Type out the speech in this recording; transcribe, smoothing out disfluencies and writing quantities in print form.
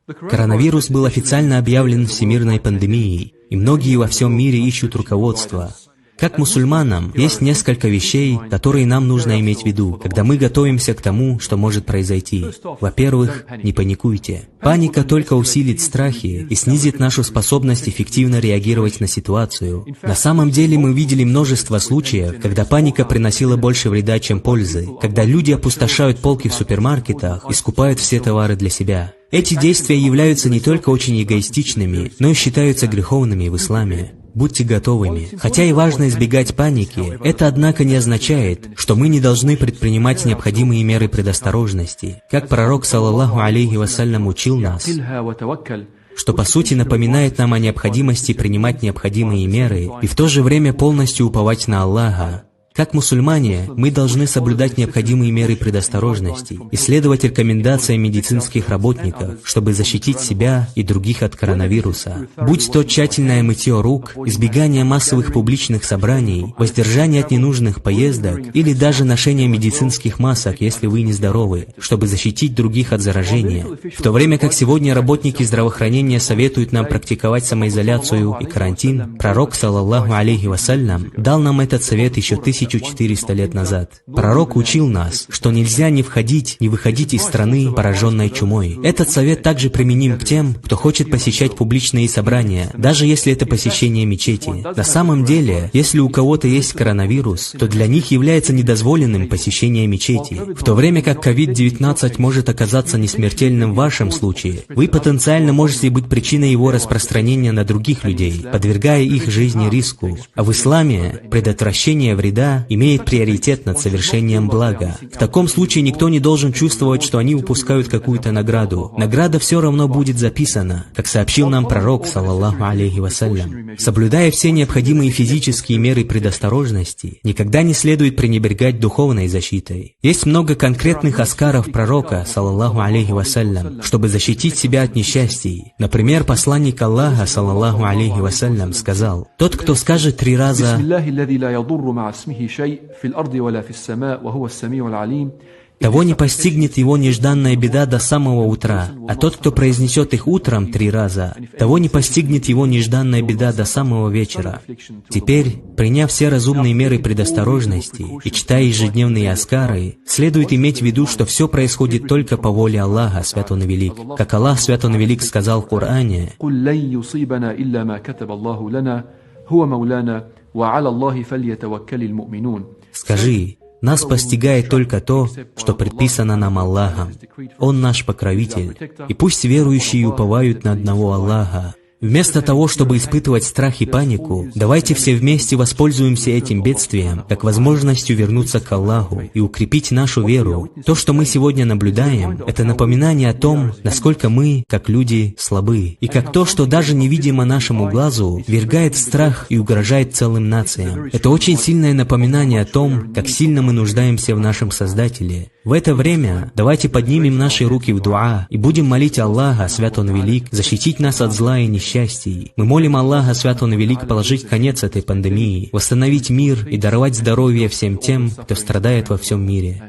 Коронавирус был официально объявлен всемирной пандемией, и многие во всем мире ищут руководства. Как мусульманам, есть несколько вещей, которые нам нужно иметь в виду, когда мы готовимся к тому, что может произойти. Во-первых, не паникуйте. Паника только усилит страхи и снизит нашу способность эффективно реагировать на ситуацию. На самом деле мы видели множество случаев, когда паника приносила больше вреда, чем пользы, когда люди опустошают полки в супермаркетах и скупают все товары для себя. Эти действия являются не только очень эгоистичными, но и считаются греховными в исламе. Будьте готовыми. Хотя и важно избегать паники, это, однако, не означает, что мы не должны предпринимать необходимые меры предосторожности. Как пророк, саллаллаху алейхи вассалям, учил нас, что по сути напоминает нам о необходимости принимать необходимые меры и в то же время полностью уповать на Аллаха. Как мусульмане, мы должны соблюдать необходимые меры предосторожности и следовать рекомендациям медицинских работников, чтобы защитить себя и других от коронавируса. Будь то тщательное мытье рук, избегание массовых публичных собраний, воздержание от ненужных поездок или даже ношение медицинских масок, если вы нездоровы, чтобы защитить других от заражения. В то время как сегодня работники здравоохранения советуют нам практиковать самоизоляцию и карантин, пророк, саллаллаху алейхи вассалям, дал нам этот совет еще 1400 лет назад. Пророк учил нас, что нельзя ни входить, ни выходить из страны, пораженной чумой. Этот совет также применим к тем, кто хочет посещать публичные собрания, даже если это посещение мечети. На самом деле, если у кого-то есть коронавирус, то для них является недозволенным посещение мечети. В то время как COVID-19 может оказаться несмертельным в вашем случае, вы потенциально можете быть причиной его распространения на других людей, подвергая их жизни риску. А в исламе предотвращение вреда имеет приоритет над совершением блага. В таком случае никто не должен чувствовать, что они упускают какую-то награду. Награда все равно будет записана, как сообщил нам пророк, саллаллаху алейхи вассалям. Соблюдая все необходимые физические меры предосторожности, никогда не следует пренебрегать духовной защитой. Есть много конкретных аскаров пророка, саллаллаху алейхи вассалям, чтобы защитить себя от несчастий. Например, посланник Аллаха, саллаллаху алейхи вассалям, сказал: «Тот, кто скажет 3 раза того не постигнет его нежданная беда до самого утра, а тот, кто произнесет их утром 3 раза, того не постигнет его нежданная беда до самого вечера». Теперь, приняв все разумные меры предосторожности и читая ежедневные аскары, следует иметь в виду, что все происходит только по воле Аллаха, Свят Он и Велик. Как Аллах, Свят Он и Велик, сказал в Коране: «Скажи, нас постигает только то, что предписано нам Аллахом. Он наш покровитель, и пусть верующие уповают на одного Аллаха». Вместо того, чтобы испытывать страх и панику, давайте все вместе воспользуемся этим бедствием как возможностью вернуться к Аллаху и укрепить нашу веру. То, что мы сегодня наблюдаем, это напоминание о том, насколько мы, как люди, слабы, и как то, что даже невидимо нашему глазу, ввергает в страх и угрожает целым нациям. Это очень сильное напоминание о том, как сильно мы нуждаемся в нашем Создателе. В это время давайте поднимем наши руки в дуа и будем молить Аллаха, Свят Он Велик, защитить нас от зла и несчастий. Мы молим Аллаха, Свят Он Велик, положить конец этой пандемии, восстановить мир и даровать здоровье всем тем, кто страдает во всем мире.